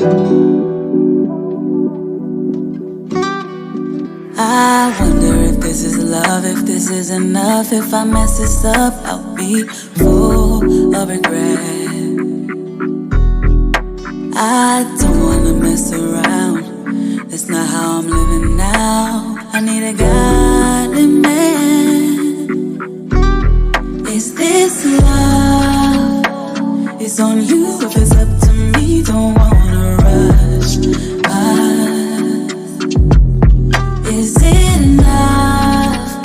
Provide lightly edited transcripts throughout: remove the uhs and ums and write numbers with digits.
I wonder if this is love, if this is enough. If I mess this up, I'll be full of regret. I don't wanna mess around. That's not how I'm living now. I need a godly man. Is this love? It's on you if it's up to me. Don't wanna rush. Is it enough?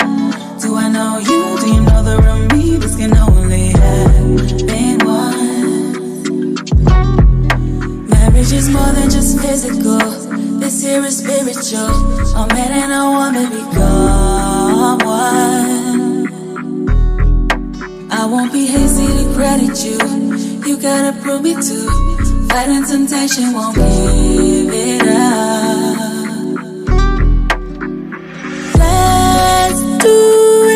Do I know you? Do you know the real me? This can only happen once. Marriage is more than just physical. This here is spiritual. A man and a woman become one. I won't be hasty to credit you. You gotta prove me too. Fighting temptation, won't give it up. Let's do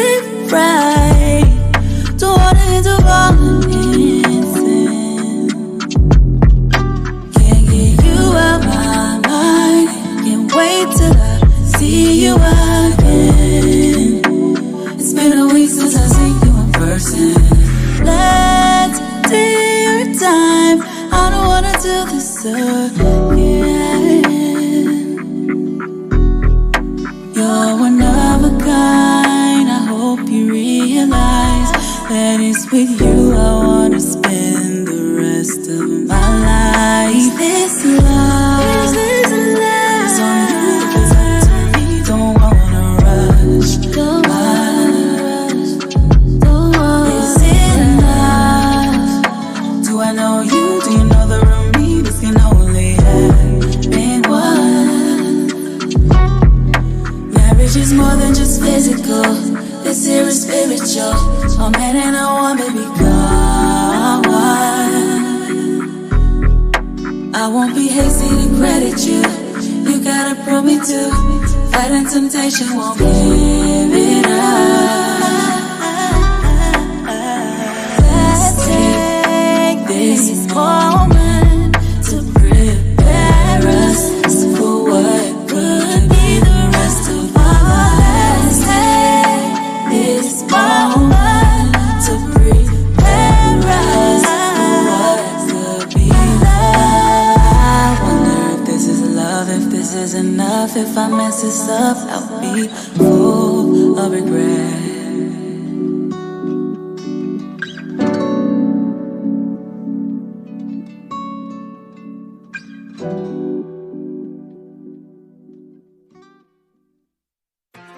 it right. Don't wanna end up all in sin. Can't get you out my mind. Can't wait till I see you again. It's been a week since I seen you in person. Let's take your time. I don't wanna do this again. You're one of a kind. I hope you realize that it's with you I wanna spend the rest of my life. Is this love? Is this love? It's on you if it's up to me. Don't wanna rush. Don't rush. Don't rush. Is it enough? Do I know you? Do you know the real me? This can only happen once. Marriage is more than just physical. This here is spiritual. A man and a woman become one. I won't be hasty to credit you. You gotta prove me too. Fighting temptation, won't give it up. Let's take this moment to prepare us for what could be the rest of our lives. Take this moment to prepare us for what could be love. I wonder if this is love, if this is enough. If I mess this up, I'll be full of regret.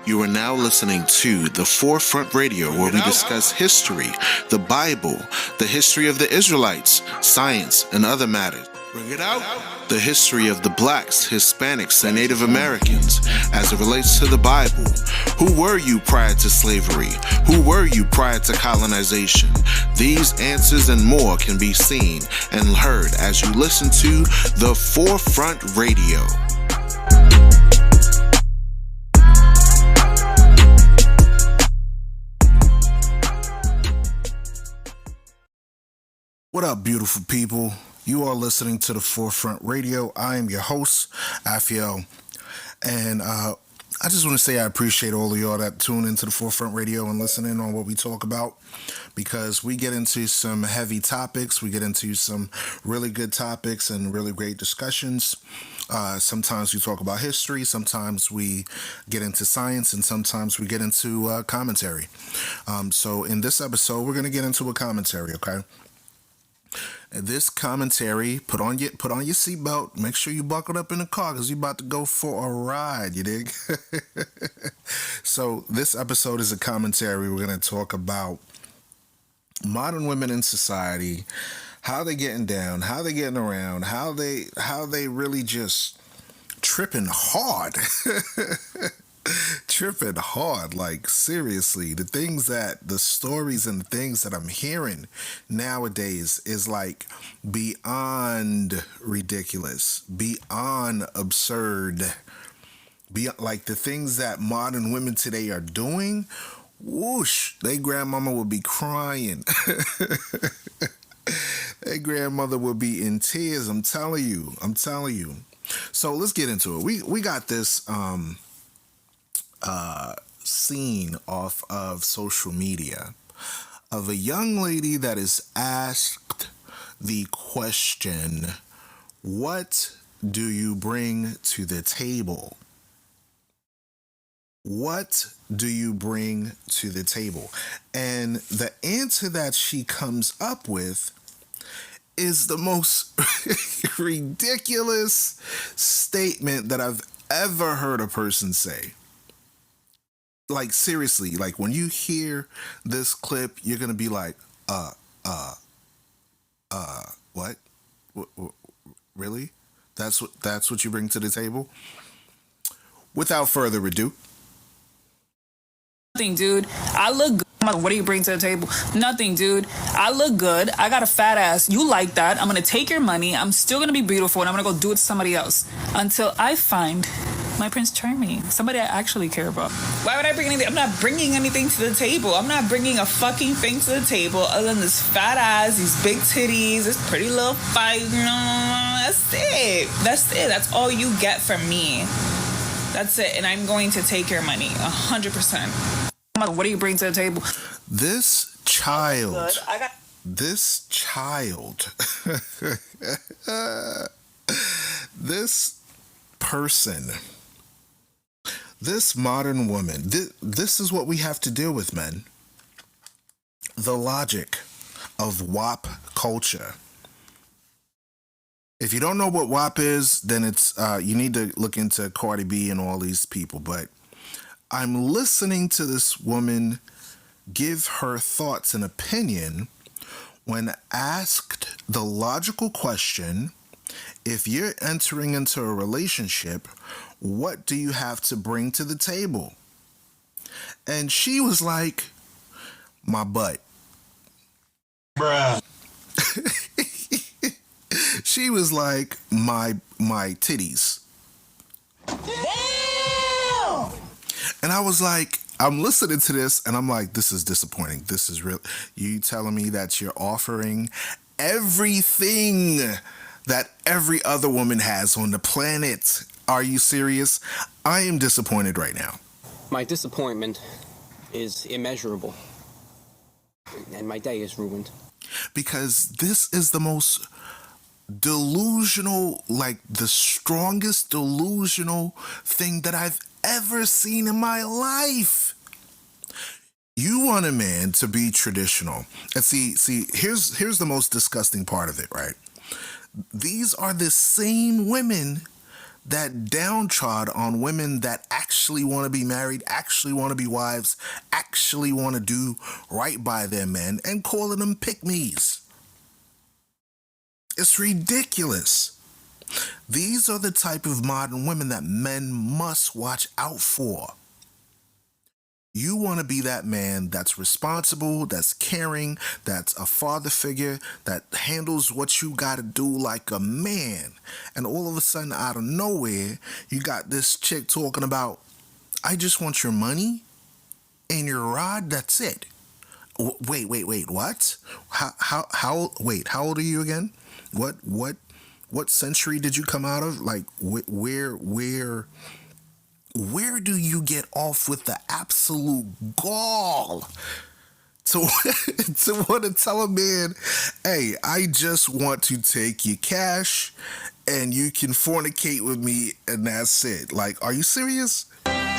You are now listening to The Forefront Radio, where we discuss history, the Bible, the history of the Israelites, science, and other matters. Bring it out. The history of the blacks, Hispanics, and Native Americans as it relates to the Bible. Who were you prior to slavery? Who were you prior to colonization? These answers and more can be seen and heard as you listen to The Forefront Radio. What up, beautiful people? You are listening to The Forefront Radio. I am your host, Afiel. And I just want to say I appreciate all of y'all that tune into The Forefront Radio and listen in on what we talk about, because we get into some heavy topics. We get into some really good topics and really great discussions. Sometimes we talk about history, sometimes we get into science, and sometimes we get into commentary. So in this episode, we're going to get into a commentary, okay? This commentary, put on your seatbelt. Make sure you buckled up in the car because you're about to go for a ride, you dig? So this episode is a commentary. We're going to talk about modern women in society, how they getting down, how they getting around, how they really just tripping hard. Tripping hard, like seriously. The stories and the things that I'm hearing nowadays is like beyond ridiculous, beyond absurd, beyond, like the things that modern women today are doing. Whoosh, they grandmama would be crying. Their grandmother would be in tears. I'm telling you. I'm telling you. So let's get into it. We got this scene off of social media of a young lady that is asked the question, what do you bring to the table? What do you bring to the table? And the answer that she comes up with is the most ridiculous statement that I've ever heard a person say. Like, seriously, like when you hear this clip, you're going to be like, what? Really? That's what you bring to the table? Without further ado. Nothing, dude. I look good. What do you bring to the table? Nothing, dude. I look good. I got a fat ass. You like that. I'm going to take your money. I'm still going to be beautiful, and I'm going to go do it to somebody else until I find my Prince Charming, somebody I actually care about. Why would I bring anything? I'm not bringing anything to the table. I'm not bringing a fucking thing to the table other than this fat ass, these big titties, this pretty little fight. That's it. That's it. That's all you get from me. That's it. And I'm going to take your money 100%. What do you bring to the table? This child, this person, this modern woman, this is what we have to deal with, men. The logic of WAP culture. If you don't know what WAP is, then it's you need to look into Cardi B and all these people. But I'm listening to this woman give her thoughts and opinion when asked the logical question, if you're entering into a relationship, what do you have to bring to the table? And she was like, my butt. Bruh. She was like, my titties. Damn! And I was like, I'm listening to this and I'm like, this is disappointing. This is real. You telling me that you're offering everything that every other woman has on the planet. Are you serious? I am disappointed right now. My disappointment is immeasurable. And my day is ruined. Because this is the most delusional, like the strongest delusional thing that I've ever seen in my life. You want a man to be traditional. And see, here's the most disgusting part of it, right? These are the same women that downtrod on women that actually want to be married, actually want to be wives, actually want to do right by their men, and calling them pick-me's. It's ridiculous. These are the type of modern women that men must watch out for. You want to be that man that's responsible, that's caring, that's a father figure, that handles what you got to do like a man. And all of a sudden, out of nowhere, you got this chick talking about, I just want your money and your rod, that's it. Wait, what? How old are you again? What century did you come out of? Like, where do you get off with the absolute gall to want to tell a man, hey, I just want to take your cash and you can fornicate with me and that's it? Like, are you serious?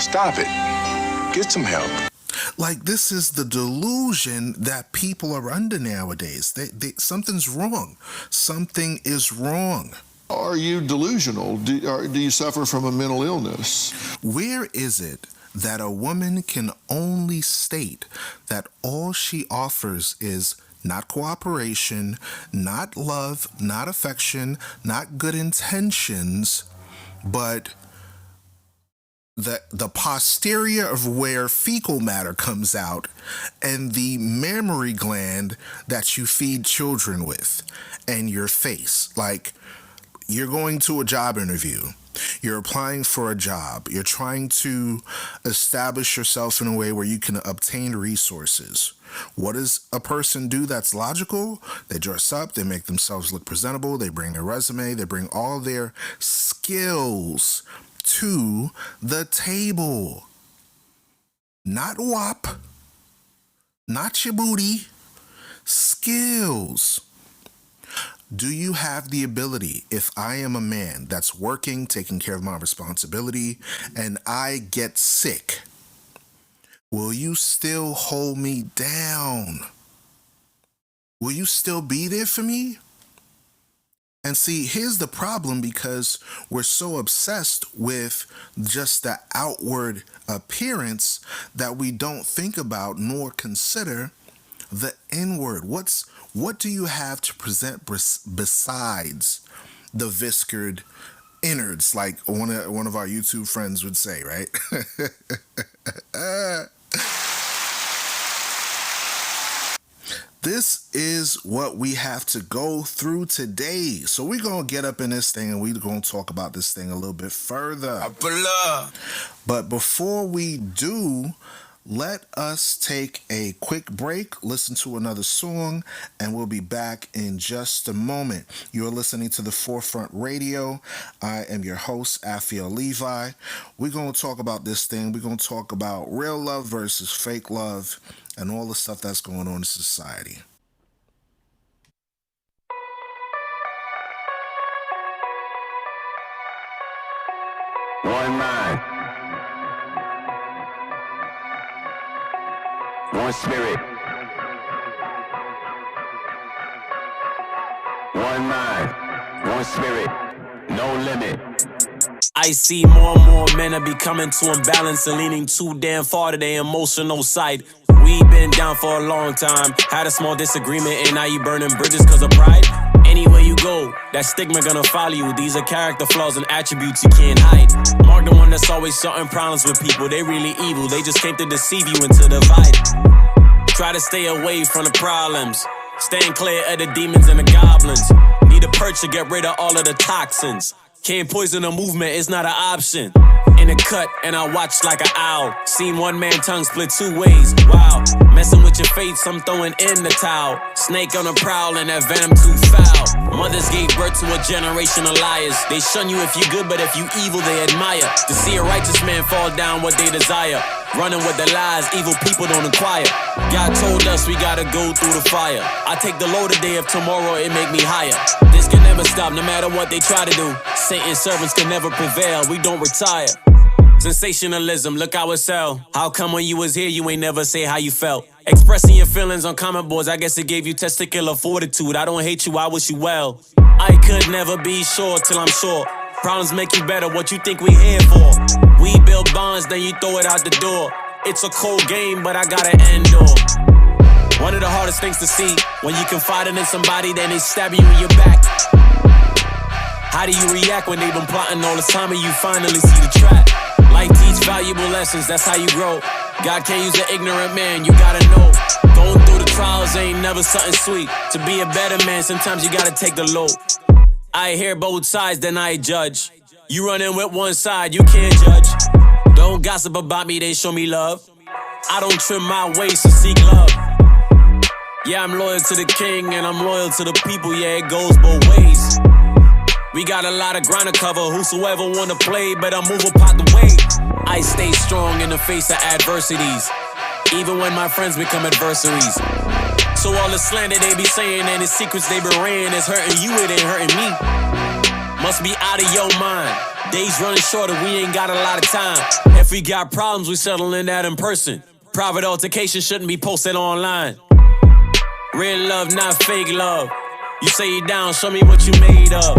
Stop it. Get some help. Like, this is the delusion that people are under nowadays. Something's wrong. Something is wrong. Are you delusional? Do you suffer from a mental illness? Where is it that a woman can only state that all she offers is not cooperation, not love, not affection, not good intentions, but the posterior of where fecal matter comes out and the mammary gland that you feed children with and your face? Like, you're going to a job interview You're applying for a job. You're trying to establish yourself in a way where you can obtain resources. What does a person do that's logical? They dress up, they make themselves look presentable, they bring their resume, they bring all their skills to the table. Not WAP, not your booty, skills. Do you have the ability, if I am a man that's working, taking care of my responsibility, and I get sick, will you still hold me down? Will you still be there for me? And see, here's the problem, because we're so obsessed with just the outward appearance that we don't think about nor consider the inward. What do you have to present besides the viscered innards, like one of our YouTube friends would say, right? This is what we have to go through today. So we're going to get up in this thing and we're going to talk about this thing a little bit further. But before we do, let us take a quick break, listen to another song, and we'll be back in just a moment. You're listening to the Forefront Radio. I am your host, Afiel Levi. We're going to talk about this thing. We're going to talk about real love versus fake love and all the stuff that's going on in society. One mind, one spirit, one mind, one spirit, no limit. I see more and more men are becoming too imbalanced and leaning too damn far to their emotional side. We been down for a long time, had a small disagreement, and now you burning bridges cause of pride. Anywhere you go, that stigma gonna follow you. These are character flaws and attributes you can't hide. Mark the one that's always starting problems with people. They really evil, they just came to deceive you into the divide. Try to stay away from the problems, staying clear of the demons and the goblins. Need a perch to get rid of all of the toxins. Can't poison a movement, it's not an option. In a cut, and I watch like an owl. Seen one man tongue split two ways, wow. Messing with your faith, I'm throwing in the towel. Snake on a prowl and that venom too foul. Mothers gave birth to a generation of liars. They shun you if you good, but if you evil, they admire. To see a righteous man fall down what they desire. Running with the lies, evil people don't inquire. God told us we gotta go through the fire. I take the load today, if tomorrow it make me higher. This can never stop, no matter what they try to do. Satan's servants can never prevail, we don't retire. Sensationalism, look how it sell. How come when you was here, you ain't never say how you felt? Expressing your feelings on comment boards, I guess it gave you testicular fortitude. I don't hate you, I wish you well. I could never be sure till I'm sure. Problems make you better, what you think we here for? We build bonds, then you throw it out the door. It's a cold game, but I gotta endure. One of the hardest things to see, when you confiding in somebody, then they stab you in your back. How do you react when they've been plotting all this time and you finally see the trap? Life teach valuable lessons, that's how you grow. God can't use an ignorant man, you gotta know. Going through the trials ain't never something sweet. To be a better man, sometimes you gotta take the load. I hear both sides, then I judge. You run in with one side, you can't judge. Don't gossip about me, then show me love. I don't trim my waist to seek love. Yeah, I'm loyal to the king and I'm loyal to the people, yeah, it goes both ways. We got a lot of ground to cover, whosoever wanna play, better move up out the way. I stay strong in the face of adversities, even when my friends become adversaries. So all the slander they be saying and the secrets they been ran is hurting you, it ain't hurting me. Must be out of your mind. Days running shorter, we ain't got a lot of time. If we got problems, we settling that in person. Private altercation shouldn't be posted online. Real love, not fake love. You say you down, show me what you made of.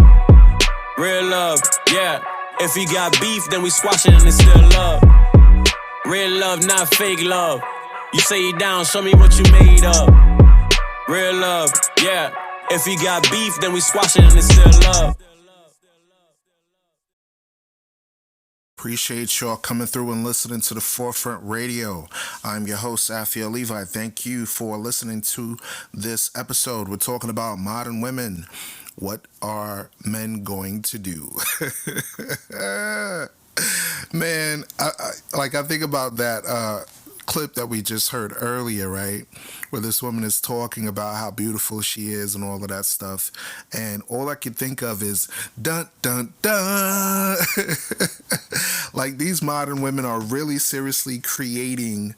Real love, yeah. If we got beef, then we squash it and it's still love. Real love, not fake love. You say you down, show me what you made of. Real love, yeah. If we got beef, then we squash it and it's still love. Appreciate y'all coming through and listening to the Forefront Radio. I'm your host, Afiel Levi. Thank you for listening to this episode. We're talking about modern women. What are men going to do? Man, I think about that clip that we just heard earlier, right? Where this woman is talking about how beautiful she is and all of that stuff. And all I could think of is dun dun dun. Like, these modern women are really seriously creating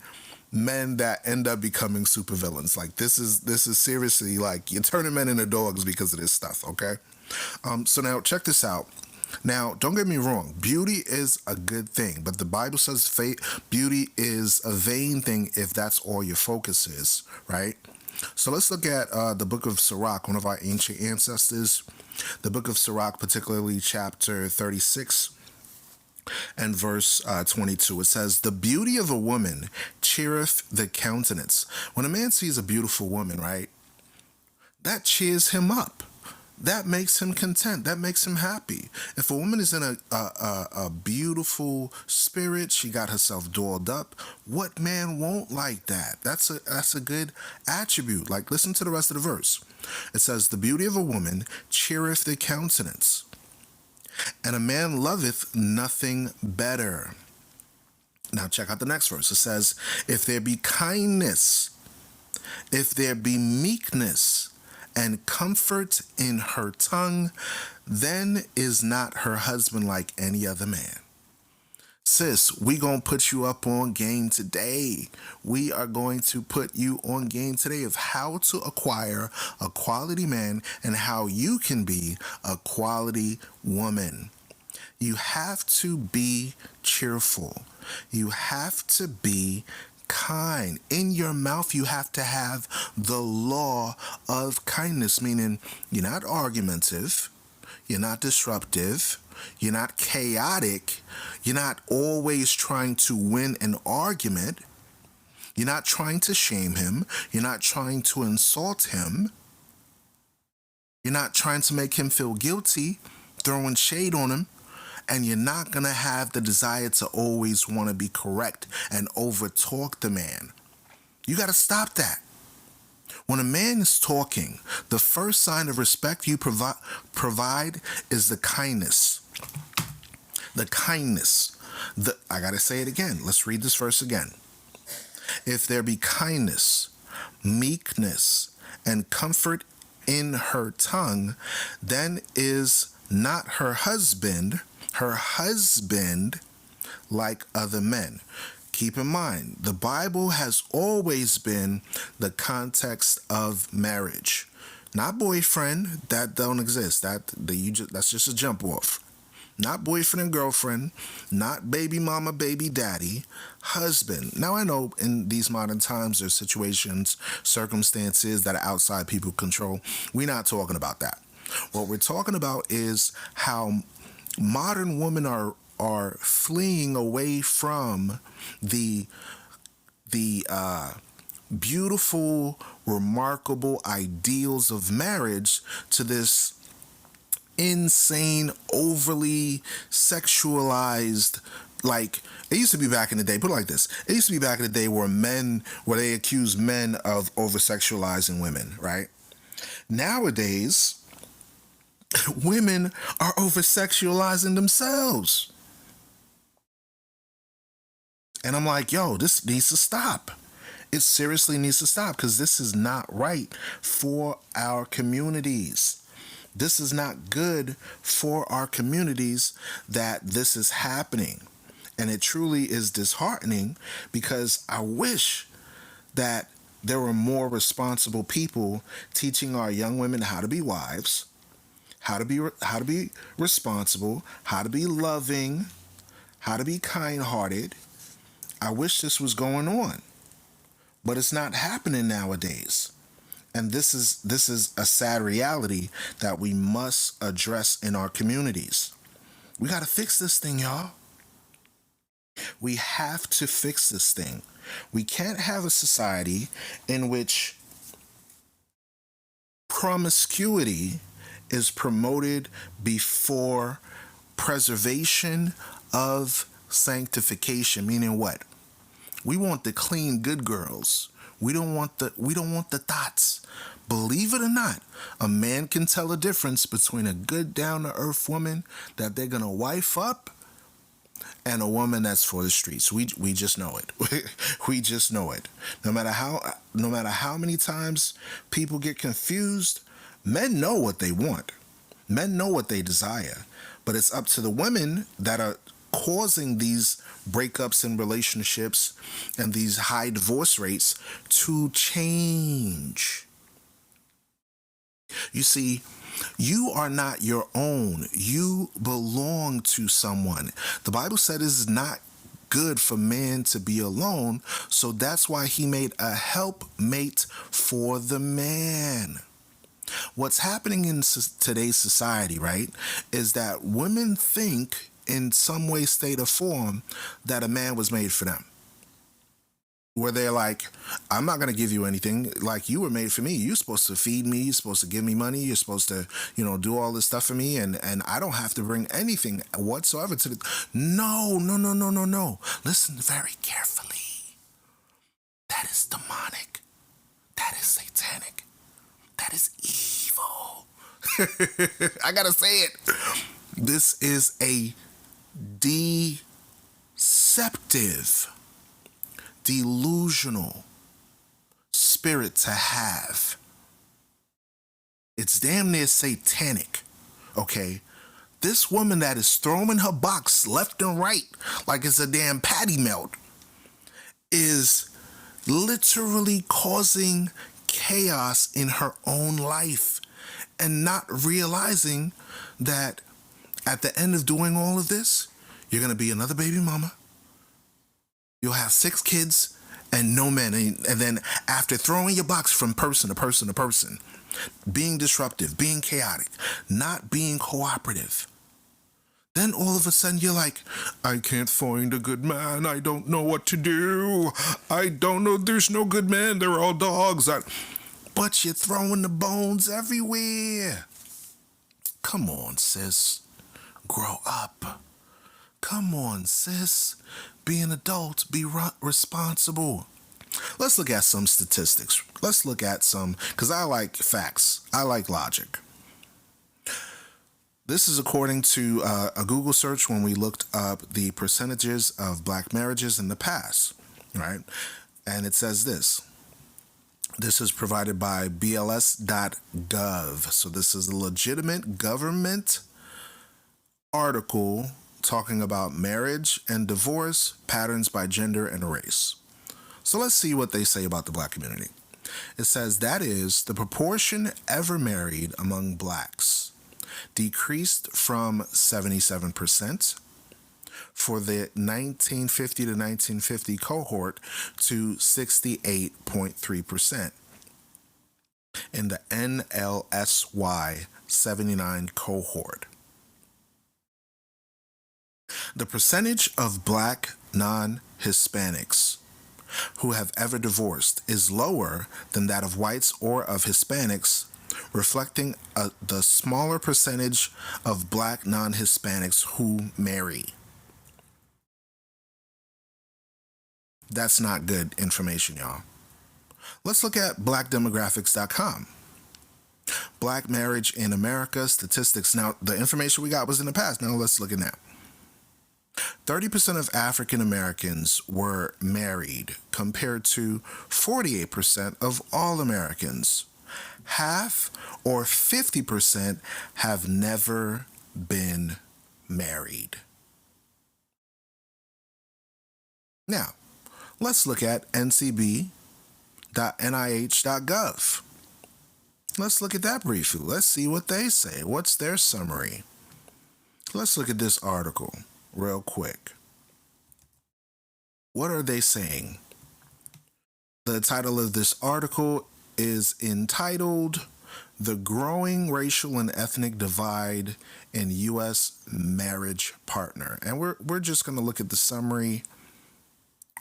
men that end up becoming supervillains. Like, this is seriously, like, you're turning men into dogs because of this stuff, okay? So now check this out. Now, don't get me wrong, beauty is a good thing, but the Bible says beauty is a vain thing if that's all your focus is, right? So let's look at the book of Sirach, one of our ancient ancestors. The book of Sirach, particularly chapter 36 and verse 22. It says, "The beauty of a woman cheereth the countenance." When a man sees a beautiful woman, right, that cheers him up. That makes him content. That makes him happy. If a woman is in a beautiful spirit, she got herself dolled up, what man won't like that? That's a good attribute. Like, listen to the rest of the verse. It says, "The beauty of a woman cheereth the countenance, and a man loveth nothing better." Now check out the next verse. It says, "If there be kindness, if there be meekness, and comfort in her tongue, then is not her husband like any other man." Sis, we gonna put you up on game today. We are going to put you on game today of how to acquire a quality man and how you can be a quality woman. You have to be cheerful. You have to be kind. In your mouth, you have to have the law of kindness, meaning you're not argumentative, you're not disruptive, you're not chaotic, you're not always trying to win an argument, you're not trying to shame him, you're not trying to insult him, you're not trying to make him feel guilty, throwing shade on him. And you're not going to have the desire to always want to be correct and overtalk the man. You got to stop that. When a man is talking, the first sign of respect you provide is the kindness. The kindness. I got to say it again. Let's read this verse again. "If there be kindness, meekness, and comfort in her tongue, then is not her husband like other men." Keep in mind, the Bible has always been the context of marriage, not boyfriend. That don't exist. That's just a jump off. Not boyfriend and girlfriend, not baby mama, baby daddy, husband. Now, I know in these modern times there's situations, circumstances that are outside people's control. We're not talking about that. What we're talking about is how modern women are fleeing away from the beautiful, remarkable ideals of marriage to this insane, overly sexualized. Like, it used to be back in the day, put it like this. It used to be back in the day where they accuse men of over-sexualizing women, right? Nowadays, women are over-sexualizing themselves. And I'm like, yo, this needs to stop. It seriously needs to stop, because this is not right for our communities. This is not good for our communities that this is happening. And it truly is disheartening, because I wish that there were more responsible people teaching our young women how to be wives, how to be responsible, how to be loving, how to be kind-hearted. I wish this was going on, but it's not happening nowadays. And this is a sad reality that we must address in our communities. We got to fix this thing, y'all. We have to fix this thing. We can't have a society in which promiscuity is promoted before preservation of sanctification. Meaning what? We want the clean, good girls. We don't want the thoughts. Believe it or not, a man can tell the difference between a good down-to-earth woman that they're going to wife up and a woman that's for the streets. We just know it. We just know it. No matter how many times people get confused, men know what they want. Men know what they desire. But it's up to the women that are causing these breakups in relationships and these high divorce rates to change. You see, you are not your own. You belong to someone. The Bible said it is not good for man to be alone, so that's why he made a helpmate for the man. What's happening in today's society, right, is that women think in some way, state, or form that a man was made for them. Where they're like, I'm not going to give you anything. Like, you were made for me. You're supposed to feed me. You're supposed to give me money. You're supposed to, do all this stuff for me. And I don't have to bring anything whatsoever to the... No. Listen very carefully. That is demonic. That is satanic. That is evil. I got to say it. This is a deceptive, delusional spirit to have. It's damn near satanic, okay? This woman that is throwing her box left and right like it's a damn patty melt is literally causing chaos in her own life and not realizing that at the end of doing all of this, you're going to be another baby mama. You'll have 6 kids and no men. And then after throwing your box from person to person to person, being disruptive, being chaotic, not being cooperative, then all of a sudden you're like, I can't find a good man. I don't know what to do. I don't know. There's no good men. They're all dogs. But you're throwing the bones everywhere. Come on, sis. Grow up. Come on, sis. Be an adult. Be responsible. Let's look at some statistics. Let's look at some, because I like facts. I like logic. This is according to a Google search when we looked up the percentages of black marriages in the past, right? And it says this. This is provided by BLS.gov. So this is a legitimate government article talking about marriage and divorce patterns by gender and race. So let's see what they say about the black community. It says that is the proportion ever married among blacks decreased from 77% for the 1950 to 1950 cohort to 68.3% in the NLSY 79 cohort. The percentage of black non-Hispanics who have ever divorced is lower than that of whites or of Hispanics, reflecting the smaller percentage of black non-Hispanics who marry. That's not good information, y'all. Let's look at blackdemographics.com. Black marriage in America statistics. Now, the information we got was in the past. Now let's look at now. 30% of African Americans were married compared to 48% of all Americans. Half or 50% have never been married. Now, let's look at ncb.nih.gov. Let's look at that briefly. Let's see what they say. What's their summary? Let's look at this article real quick. What are they saying? The title of this article is entitled The Growing Racial and Ethnic Divide in U.S. Marriage Partner. And we're just going to look at the summary.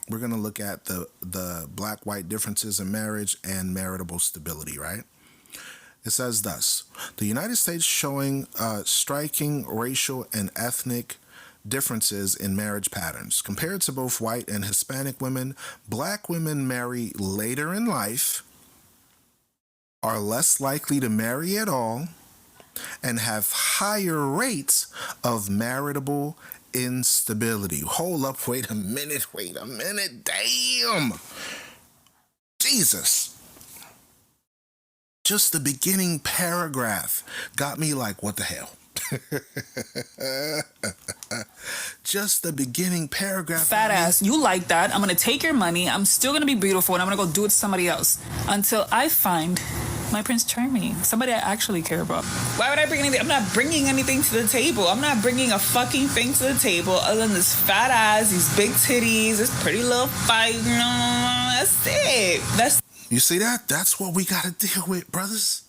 We're going to look at the black-white differences in marriage and marital stability, right? It says thus, the United States showing striking racial and ethnic differences in marriage patterns. Compared to both white and Hispanic women, black women marry later in life are less likely to marry at all and have higher rates of marital instability. Hold up, wait a minute, damn! Jesus. Just the beginning paragraph got me like, what the hell? Just the beginning paragraph. Fat ass, you like that. I'm gonna take your money. I'm still gonna be beautiful and I'm gonna go do it to somebody else until I find my Prince Charming, somebody I actually care about. Why would I bring anything? I'm not bringing anything to the table. I'm not bringing a fucking thing to the table other than this fat ass, these big titties, this pretty little fight. That's it. You see that? That's what we gotta deal with, brothers.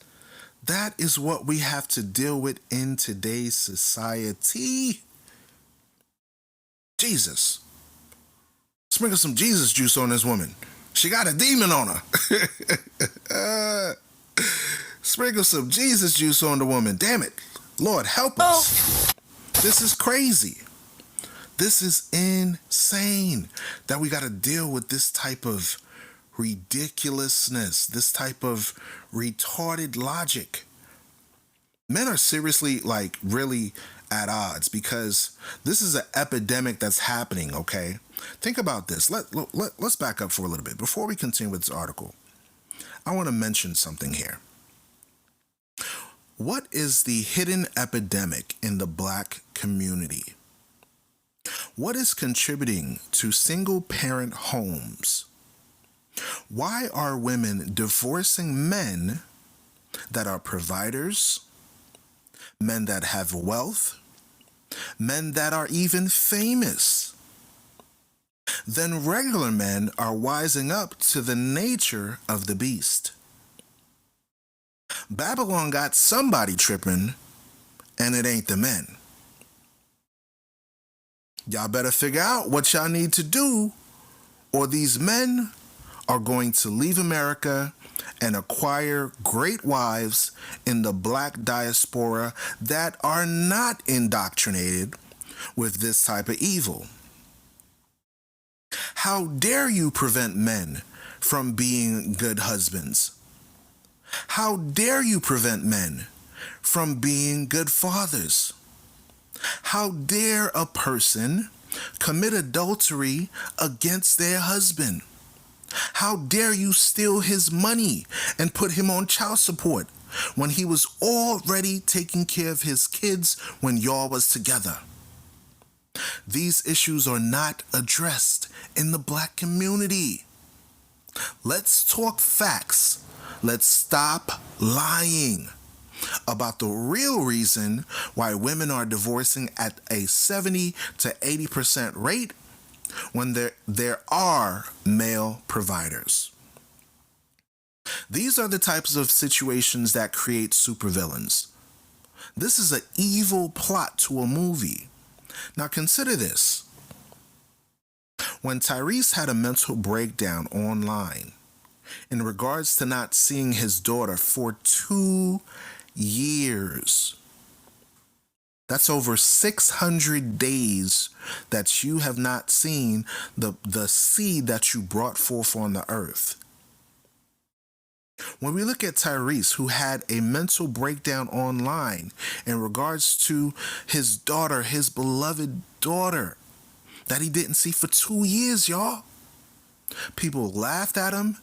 That is what we have to deal with in today's society. Jesus. Sprinkle some Jesus juice on this woman. She got a demon on her. Sprinkle some Jesus juice on the woman. Damn it. Lord, help us. This is crazy. This is insane that we got to deal with this type of ridiculousness, this type of retarded logic. Men are seriously, like, really at odds because this is an epidemic that's happening, okay? Think about this. Let's back up for a little bit. Before we continue with this article, I want to mention something here. What is the hidden epidemic in the black community? What is contributing to single-parent homes? Why are women divorcing men that are providers, men that have wealth, men that are even famous? Then regular men are wising up to the nature of the beast. Babylon got somebody tripping, and it ain't the men. Y'all better figure out what y'all need to do, or these men are going to leave America and acquire great wives in the black diaspora that are not indoctrinated with this type of evil. How dare you prevent men from being good husbands? How dare you prevent men from being good fathers? How dare a person commit adultery against their husband? How dare you steal his money and put him on child support when he was already taking care of his kids when y'all was together? These issues are not addressed in the black community. Let's talk facts. Let's stop lying about the real reason why women are divorcing at a 70 to 80% rate when there are male providers. These are the types of situations that create supervillains. This is an evil plot to a movie. Now consider this. When Tyrese had a mental breakdown online in regards to not seeing his daughter for 2 years, that's over 600 days that you have not seen the seed that you brought forth on the earth. When we look at Tyrese, who had a mental breakdown online in regards to his daughter, his beloved daughter, that he didn't see for 2 years, y'all. People laughed at him,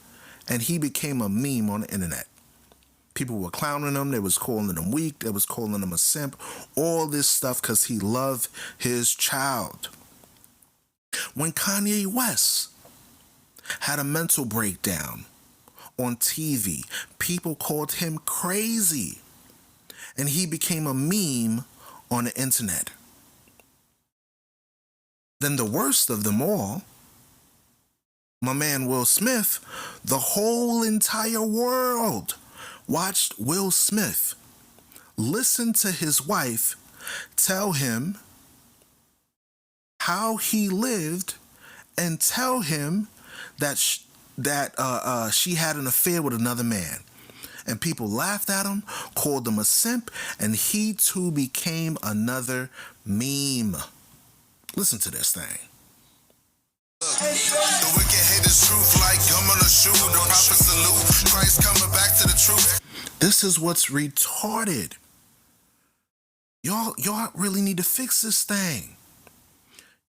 and he became a meme on the internet. People were clowning him. They was calling him weak. They was calling him a simp. All this stuff because he loved his child. When Kanye West had a mental breakdown on TV, people called him crazy. And he became a meme on the internet. Then the worst of them all, my man Will Smith, the whole entire world watched Will Smith listen to his wife tell him how he lived and tell him that she had an affair with another man. And people laughed at him, called him a simp, and he too became another meme. Listen to this thing. The wicked hate this truth like gum on a shoe. The prophet salute. Christ coming back to the truth. This is what's retarded. Y'all really need to fix this thing.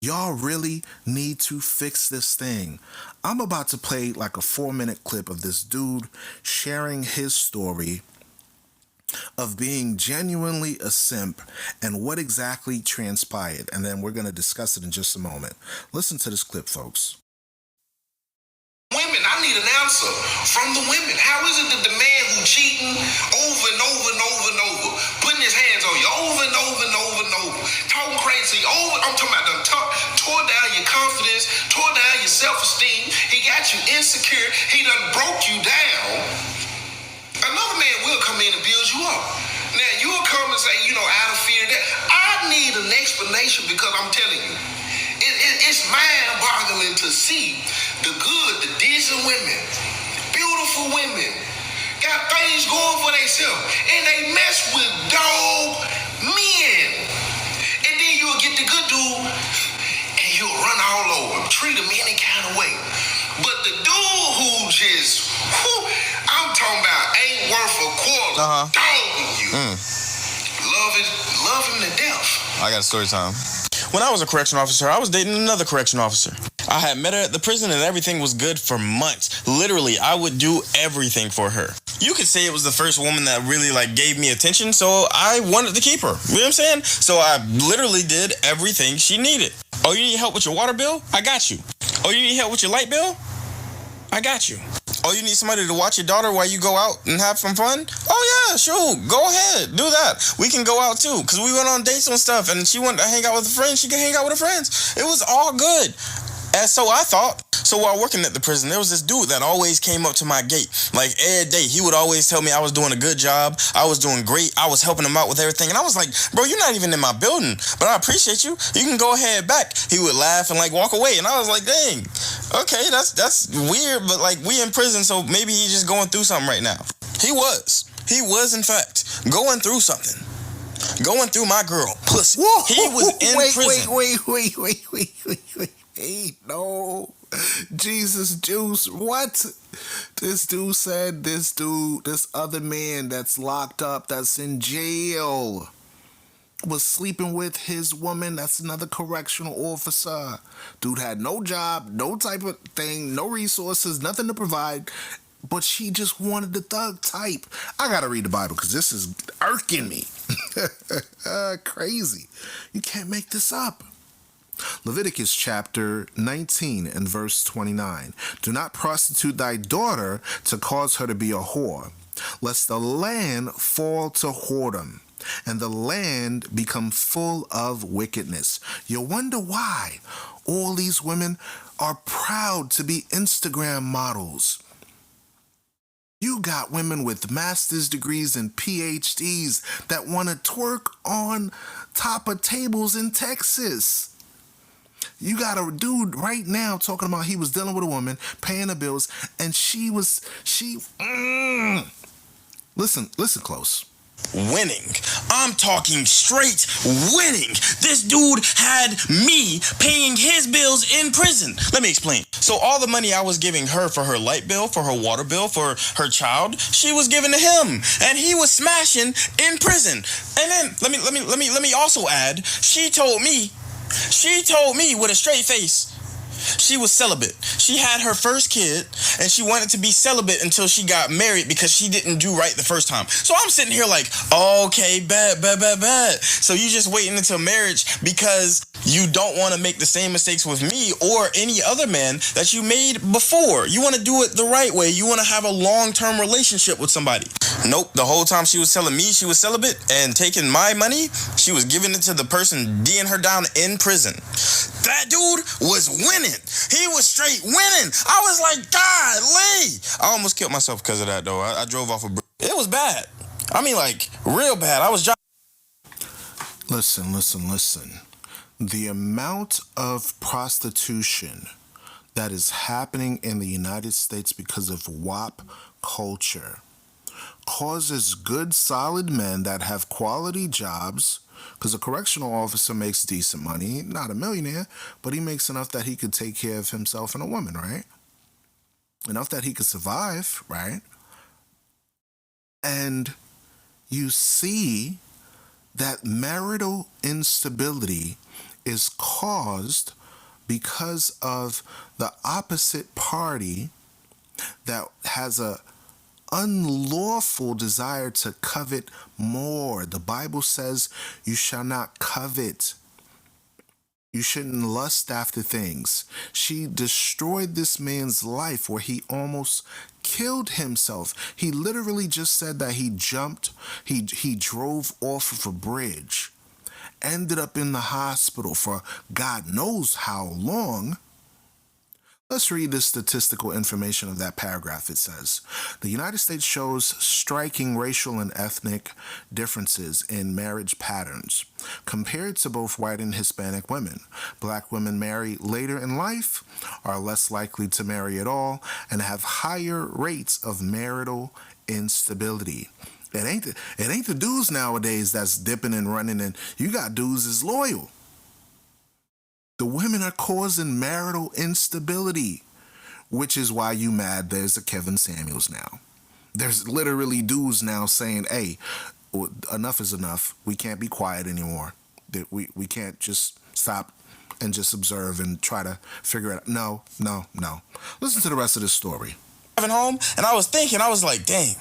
Y'all really need to fix this thing. I'm about to play like a 4-minute clip of this dude sharing his story of being genuinely a simp and what exactly transpired. And then we're going to discuss it in just a moment. Listen to this clip, folks. Women, I need an answer from the women. How is it that the man who cheating over and over and over and over, putting his hands on you over and over and over and over, talking crazy over, I'm talking about tore down your confidence, tore down your self-esteem, he got you insecure, he done broke you down. Another man will come in and build you up. Now, you'll come and say, out of fear that. I need an explanation because I'm telling you, it's mind-boggling to see the good, the decent women, beautiful women, got things going for themselves, and they mess with dog men. And then you'll get the good dude, and you'll run all over him, treat him any kind of way. But the dude who just, I'm talking about ain't worth a quarter, dogging you. Love him to death. I got a story time. When I was a correction officer, I was dating another correction officer. I had met her at the prison and everything was good for months. Literally, I would do everything for her. You could say it was the first woman that really gave me attention, so I wanted to keep her. You know what I'm saying? So I literally did everything she needed. Oh, you need help with your water bill? I got you. Oh, you need help with your light bill? I got you. Oh, you need somebody to watch your daughter while you go out and have some fun? Oh, yeah, sure. Go ahead. Do that. We can go out, too, because we went on dates and stuff, and she wanted to hang out with her friends. She can hang out with her friends. It was all good. And so I thought. So while working at the prison, there was this dude that always came up to my gate. Every day, he would always tell me I was doing a good job. I was doing great. I was helping him out with everything. And I was like, bro, you're not even in my building, but I appreciate you. You can go ahead back. He would laugh and walk away. And I was like, dang, okay, that's weird. But we in prison, so maybe he's just going through something right now. He was, in fact, going through something. Going through my girl, pussy. Whoa, he was in prison. Wait. Hey, no. Jesus juice. What? This dude said this other man that's locked up, that's in jail, was sleeping with his woman. That's another correctional officer. Dude had no job, no type of thing, no resources, nothing to provide. But she just wanted the thug type. I gotta read the Bible because this is irking me. Crazy. You can't make this up. Leviticus chapter 19 and verse 29. Do not prostitute thy daughter to cause her to be a whore, lest the land fall to whoredom, and the land become full of wickedness. You wonder why all these women are proud to be Instagram models. You got women with master's degrees and PhDs that want to twerk on top of tables in Texas. You got a dude right now talking about he was dealing with a woman, paying the bills, and listen close. Winning. I'm talking straight winning. This dude had me paying his bills in prison. Let me explain. So all the money I was giving her for her light bill, for her water bill, for her child, she was giving to him, and he was smashing in prison. And then let me also add, she told me with a straight face she was celibate. She had her first kid and she wanted to be celibate until she got married because she didn't do right the first time. So I'm sitting here okay, bet. So you just waiting until marriage because you don't want to make the same mistakes with me or any other man that you made before. You want to do it the right way. You want to have a long-term relationship with somebody. Nope. The whole time she was telling me she was celibate and taking my money, she was giving it to the person D'ing her down in prison. That dude was winning. He was straight winning. I was like, golly. I almost killed myself because of that, though. I drove off a bridge. It was bad. I mean, real bad. I was Listen. The amount of prostitution that is happening in the United States because of WAP culture causes good, solid men that have quality jobs, because a correctional officer makes decent money, not a millionaire, but he makes enough that he could take care of himself and a woman, right? enough that he could survive, right? And you see that marital instability is caused because of the opposite party that has a unlawful desire to covet more. The Bible says you shall not covet. You shouldn't lust after things. She destroyed this man's life where he almost killed himself. He literally just said that he jumped, he drove off of a bridge, ended up in the hospital for God knows how long. Let's read the statistical information of that paragraph. It says, the United States shows striking racial and ethnic differences in marriage patterns. Compared to both white and Hispanic women, black women marry later in life, are less likely to marry at all, and have higher rates of marital instability. It ain't the dudes nowadays that's dipping and running, and you got dudes that's loyal. The women are causing marital instability, which is why you mad there's a Kevin Samuels now. There's literally dudes now saying, hey, enough is enough. We can't be quiet anymore. We can't just stop and just observe and try to figure it out. No. Listen to the rest of this story. Driving home, and I was thinking, I was like, dang,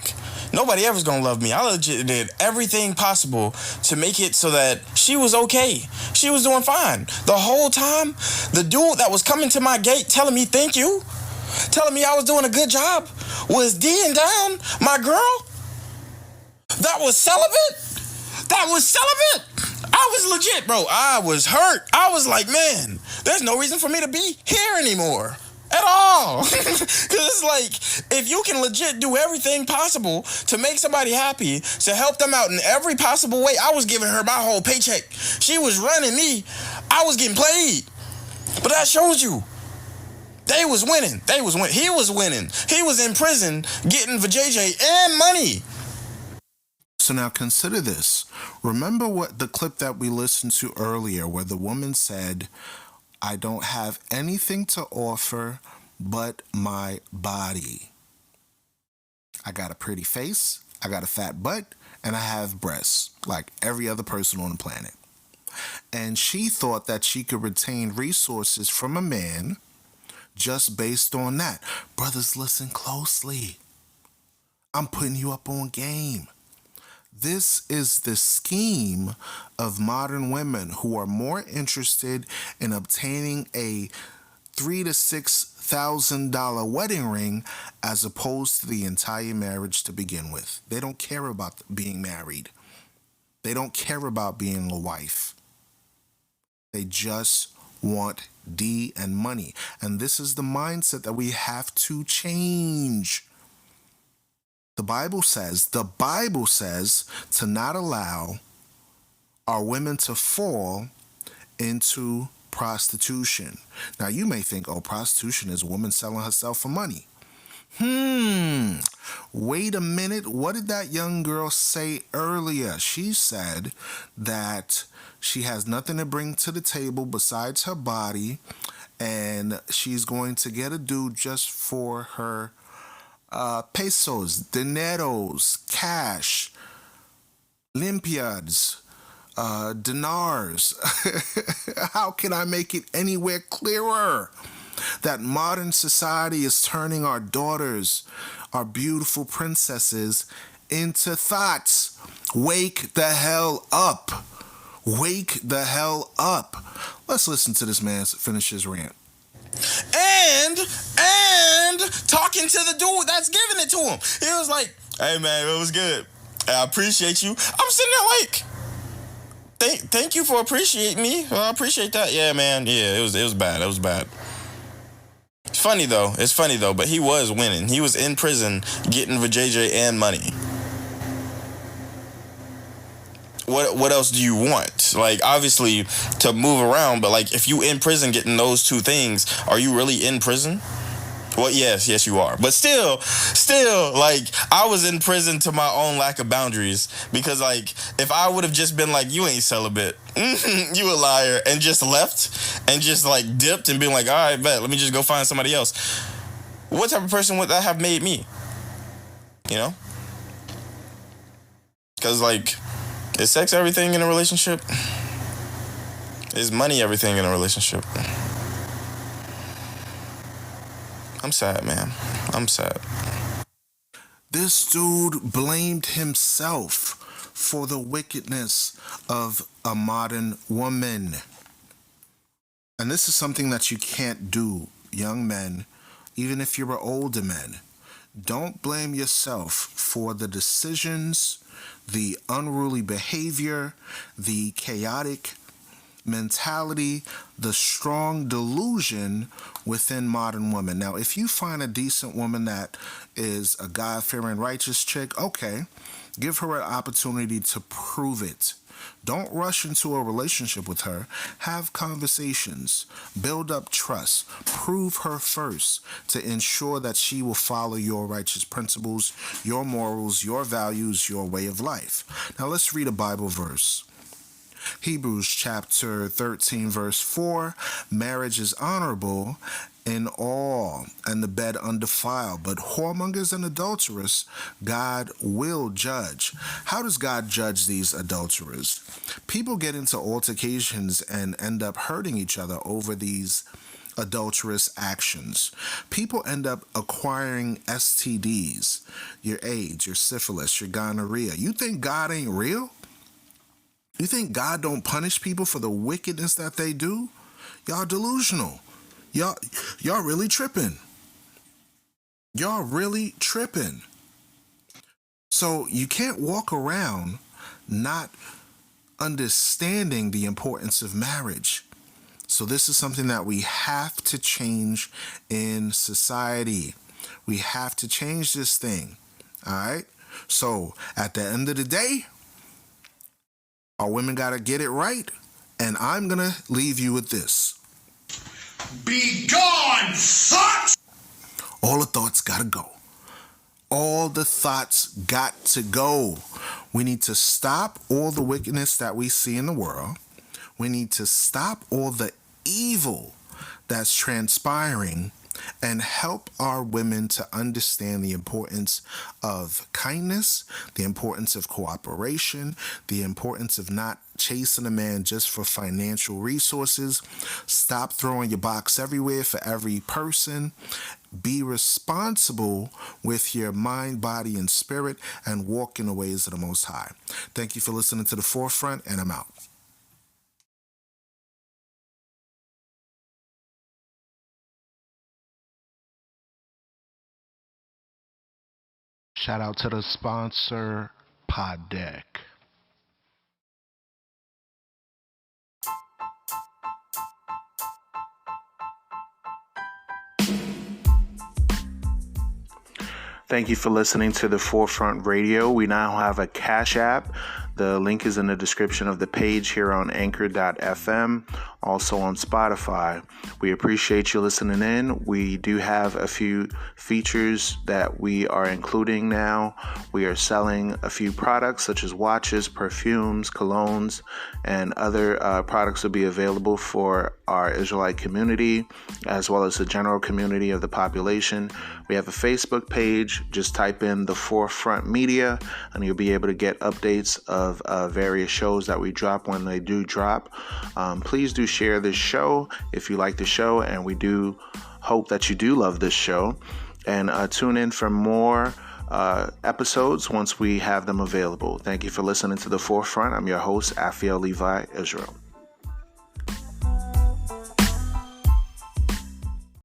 nobody ever's gonna love me. I legit did everything possible to make it so that she was okay. She was doing fine. The whole time, the dude that was coming to my gate telling me thank you, telling me I was doing a good job, was D'ing down my girl that was celibate. I was legit, bro. I was hurt. I was like, man, there's no reason for me to be here anymore. At all. Because it's like, if you can legit do everything possible to make somebody happy, to help them out in every possible way. I was giving her my whole paycheck. She was running me. I was getting played. But that shows you. They was winning. He was winning. He was in prison getting vajayjay and money. So now consider this. Remember what the clip that we listened to earlier where the woman said, I don't have anything to offer but my body. I got a pretty face, I got a fat butt, and I have breasts like every other person on the planet. And she thought that she could retain resources from a man just based on that. Brothers, listen closely. I'm putting you up on game. This is the scheme of modern women who are more interested in obtaining a $3,000 to $6,000 wedding ring as opposed to the entire marriage to begin with. They don't care about being married. They don't care about being a wife. They just want D and money. And this is the mindset that we have to change. The Bible says to not allow our women to fall into prostitution. Now you may think, oh, prostitution is a woman selling herself for money. Wait a minute. What did that young girl say earlier? She said that she has nothing to bring to the table besides her body, and she's going to get a dude just for her pesos, dineros, cash, limpiads, dinars. How can I make it anywhere clearer that modern society is turning our daughters, our beautiful princesses, into thoughts? Wake the hell up. Wake the hell up. Let's listen to this man finish his rant. And talking to the dude that's giving it to him. He was like, hey man, it was good. I appreciate you. I'm sitting there like, thank you for appreciating me. Well, I appreciate that. Yeah, man. Yeah, it was bad. It was bad. It's funny though, but he was winning. He was in prison getting vajayjay and money. What else do you want? Like, obviously, to move around, but like, if you in prison getting those two things, are you really in prison? Well, yes, you are. But still, like, I was in prison to my own lack of boundaries. Because, like, if I would have just been like, you ain't celibate, you a liar, and just left, and just, like, dipped and been like, all right, bet, let me just go find somebody else. what type of person would that have made me? You know? Because, like, is sex everything in a relationship? Is money everything in a relationship? I'm sad, man. I'm sad. This dude blamed himself for the wickedness of a modern woman. And this is something that you can't do, young men, even if you're an older man. Don't blame yourself for the decisions, the unruly behavior, the chaotic mentality, the strong delusion within modern women. Now, if you find a decent woman that is a God-fearing, righteous chick, okay, give her an opportunity to prove it. Don't rush into a relationship with her. Have conversations. Build up trust. Prove her first to ensure that she will follow your righteous principles, your morals, your values, your way of life. Now let's read a Bible verse. Hebrews chapter 13 verse 4, marriage is honorable in all, and the bed undefiled, but whoremongers and adulterers God will judge. How does God judge these adulterers? People get into altercations and end up hurting each other over these adulterous actions. People end up acquiring STDs, your AIDS, your syphilis, your gonorrhea. You think God ain't real? You think God don't punish people for the wickedness that they do? Y'all delusional. Y'all really tripping. Y'all really tripping. So you can't walk around not understanding the importance of marriage. So this is something that we have to change in society. We have to change this thing. All right? So at the end of the day, our women got to get it right. And I'm going to leave you with this. Be gone, thoughts! All the thoughts got to go. All the thoughts got to go. We need to stop all the wickedness that we see in the world. We need to stop all the evil that's transpiring and help our women to understand the importance of kindness, the importance of cooperation, the importance of not chasing a man just for financial resources. Stop throwing your box everywhere for every person. Be responsible with your mind, body, and spirit, and walk in the ways of the Most High. Thank you for listening to The Forefront, and I'm out. Shout out to the sponsor, Pod Deck. Thank you for listening to The Forefront Radio. We now have a Cash App. The link is in the description of the page here on anchor.fm, also on Spotify. We appreciate you listening in. We do have a few features that we are including now. We are selling a few products such as watches, perfumes, colognes, and other products will be available for our Israelite community as well as the general community of the population. We have a Facebook page. Just type in The Forefront Media and you'll be able to get updates of various shows that we drop when they do drop. Please do share this show if you like the show, and we do hope that you do love this show. And tune in for more episodes once we have them available. Thank you for listening to The Forefront. I'm your host, Afiel Levi Israel.